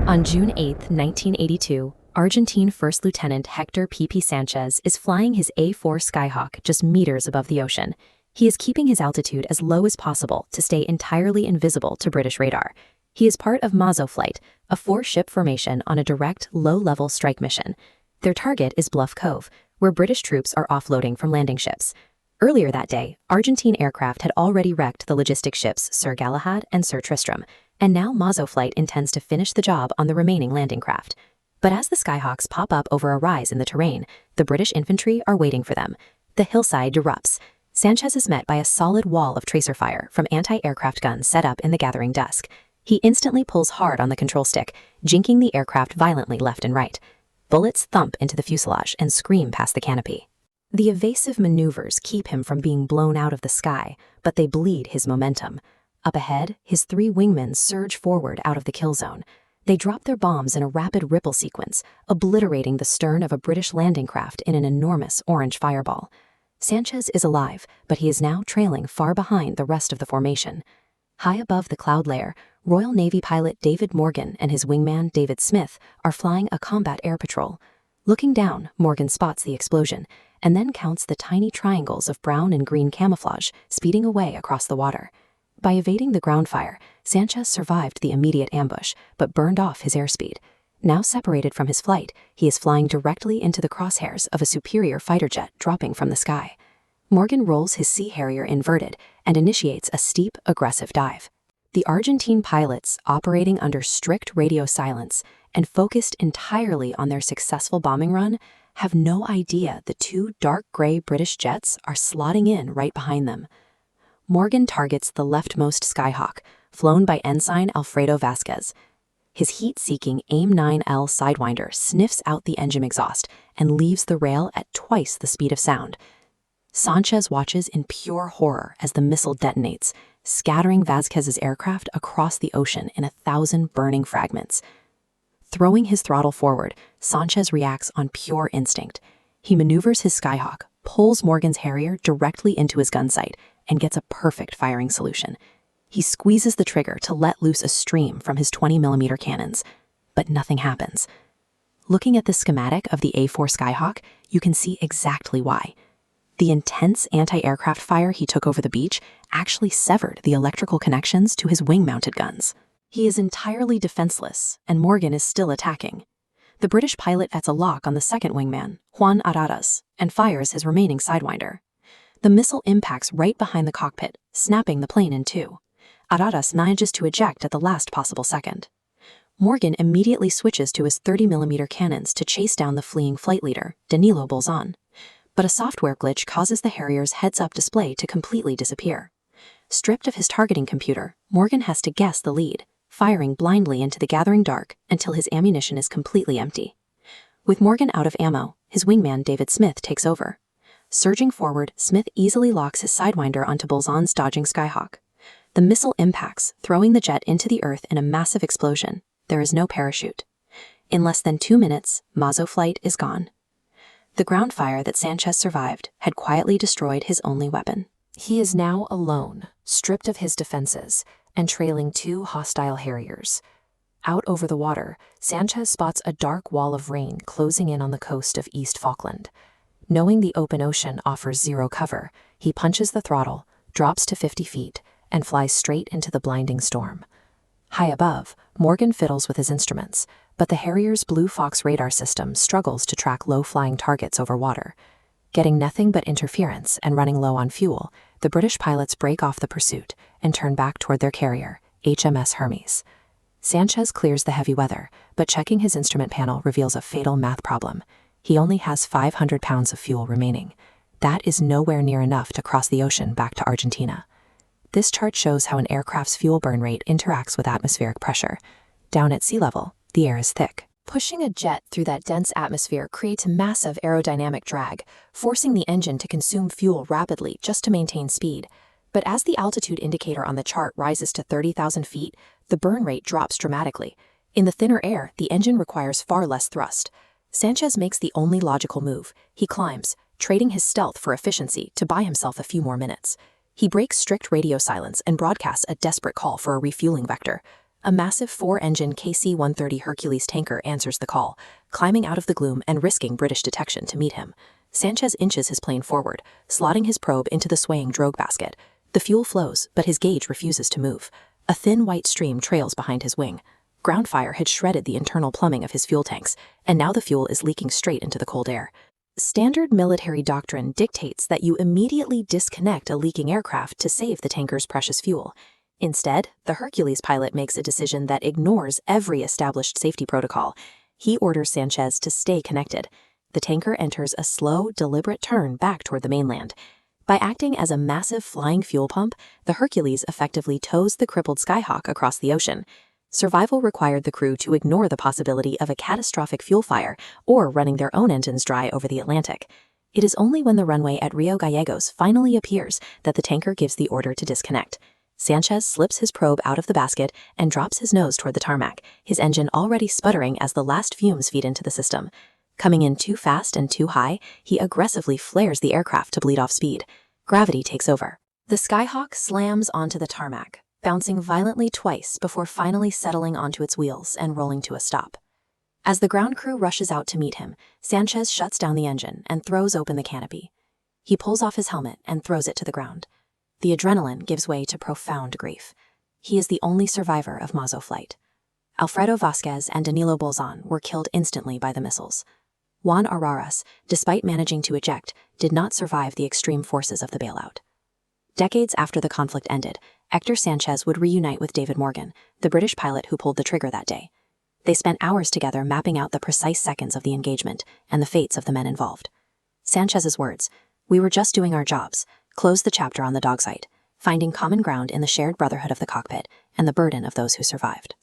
On June 8, 1982, Argentine First Lieutenant Hector P.P. Sanchez is flying his A4 Skyhawk just meters above the ocean. He is keeping his altitude as low as possible to stay entirely invisible to British radar. He is part of Mazo Flight, a four-ship formation on a direct, low-level strike mission. Their target is Bluff Cove, where British troops are offloading from landing ships. Earlier that day, Argentine aircraft had already wrecked the logistics ships Sir Galahad and Sir Tristram, and now Mazo Flight intends to finish the job on the remaining landing craft. But as the Skyhawks pop up over a rise in the terrain, the British infantry are waiting for them. The hillside erupts. Sanchez is met by a solid wall of tracer fire from anti-aircraft guns set up in the gathering dusk. He instantly pulls hard on the control stick, jinking the aircraft violently left and right. Bullets thump into the fuselage and scream past the canopy. The evasive maneuvers keep him from being blown out of the sky, but they bleed his momentum. Up ahead, his three wingmen surge forward out of the kill zone. They drop their bombs in a rapid ripple sequence, obliterating the stern of a British landing craft in an enormous orange fireball. Sanchez is alive, but he is now trailing far behind the rest of the formation. High above the cloud layer, Royal Navy pilot David Morgan and his wingman David Smith are flying a combat air patrol. Looking down, Morgan spots the explosion, and then counts the tiny triangles of brown and green camouflage speeding away across the water. By evading the ground fire, Sanchez survived the immediate ambush, but burned off his airspeed. Now separated from his flight, he is flying directly into the crosshairs of a superior fighter jet dropping from the sky. Morgan rolls his Sea Harrier inverted and initiates a steep, aggressive dive. The Argentine pilots, operating under strict radio silence and focused entirely on their successful bombing run, have no idea the two dark gray British jets are slotting in right behind them. Morgan targets the leftmost Skyhawk, flown by Ensign Alfredo Vasquez. His heat-seeking AIM-9L Sidewinder sniffs out the engine exhaust and leaves the rail at twice the speed of sound. Sanchez watches in pure horror as the missile detonates, scattering Vasquez's aircraft across the ocean in 1,000 burning fragments. Throwing his throttle forward, Sanchez reacts on pure instinct. He maneuvers his Skyhawk, pulls Morgan's Harrier directly into his gun sight, and gets a perfect firing solution. He squeezes the trigger to let loose a stream from his 20mm cannons, but nothing happens. Looking at the schematic of the A4 Skyhawk, you can see exactly why. The intense anti-aircraft fire he took over the beach actually severed the electrical connections to his wing-mounted guns. He is entirely defenseless, and Morgan is still attacking. The British pilot gets a lock on the second wingman, Juan Araras, and fires his remaining Sidewinder. The missile impacts right behind the cockpit, snapping the plane in two. Araras manages to eject at the last possible second. Morgan immediately switches to his 30mm cannons to chase down the fleeing flight leader, Danilo Bolzan. But a software glitch causes the Harrier's heads-up display to completely disappear. Stripped of his targeting computer, Morgan has to guess the lead, firing blindly into the gathering dark until his ammunition is completely empty. With Morgan out of ammo, his wingman David Smith takes over. Surging forward, Smith easily locks his Sidewinder onto Bolzan's dodging Skyhawk. The missile impacts, throwing the jet into the earth in a massive explosion. There is no parachute. In less than 2 minutes, Mazo Flight is gone. The ground fire that Sanchez survived had quietly destroyed his only weapon. He is now alone, stripped of his defenses, and trailing 2 hostile Harriers. Out over the water, Sanchez spots a dark wall of rain closing in on the coast of East Falkland. Knowing the open ocean offers zero cover, he punches the throttle, drops to 50 feet, and flies straight into the blinding storm. High above, Morgan fiddles with his instruments, but the Harrier's Blue Fox radar system struggles to track low-flying targets over water. Getting nothing but interference and running low on fuel, the British pilots break off the pursuit and turn back toward their carrier, HMS Hermes. Sanchez clears the heavy weather, but checking his instrument panel reveals a fatal math problem. He only has 500 pounds of fuel remaining. That is nowhere near enough to cross the ocean back to Argentina. This chart shows how an aircraft's fuel burn rate interacts with atmospheric pressure. Down at sea level, the air is thick. Pushing a jet through that dense atmosphere creates massive aerodynamic drag, forcing the engine to consume fuel rapidly just to maintain speed. But as the altitude indicator on the chart rises to 30,000 feet, the burn rate drops dramatically. In the thinner air, the engine requires far less thrust. Sanchez makes the only logical move. He climbs, trading his stealth for efficiency to buy himself a few more minutes. He breaks strict radio silence and broadcasts a desperate call for a refueling vector. A massive 4-engine KC-130 Hercules tanker answers the call, climbing out of the gloom and risking British detection to meet him. Sanchez inches his plane forward, slotting his probe into the swaying drogue basket. The fuel flows, but his gauge refuses to move. A thin white stream trails behind his wing. Ground fire had shredded the internal plumbing of his fuel tanks, and now the fuel is leaking straight into the cold air. Standard military doctrine dictates that you immediately disconnect a leaking aircraft to save the tanker's precious fuel. Instead, the Hercules pilot makes a decision that ignores every established safety protocol. He orders Sanchez to stay connected. The tanker enters a slow, deliberate turn back toward the mainland. By acting as a massive flying fuel pump, the Hercules effectively tows the crippled Skyhawk across the ocean. Survival required the crew to ignore the possibility of a catastrophic fuel fire or running their own engines dry over the Atlantic. It is only when the runway at Rio Gallegos finally appears that the tanker gives the order to disconnect. Sanchez slips his probe out of the basket and drops his nose toward the tarmac, his engine already sputtering as the last fumes feed into the system. Coming in too fast and too high, he aggressively flares the aircraft to bleed off speed. Gravity takes over. The Skyhawk slams onto the tarmac, bouncing violently twice before finally settling onto its wheels and rolling to a stop. As the ground crew rushes out to meet him, Sanchez shuts down the engine and throws open the canopy. He pulls off his helmet and throws it to the ground. The adrenaline gives way to profound grief. He is the only survivor of Mazo flight. Alfredo Vasquez and Danilo Bolzan were killed instantly by the missiles. Juan Araras, despite managing to eject, did not survive the extreme forces of the bailout. Decades after the conflict ended, Hector Sanchez would reunite with David Morgan, the British pilot who pulled the trigger that day. They spent hours together mapping out the precise seconds of the engagement and the fates of the men involved. Sanchez's words, "We were just doing our jobs," closed the chapter on the Dogfight, finding common ground in the shared brotherhood of the cockpit and the burden of those who survived.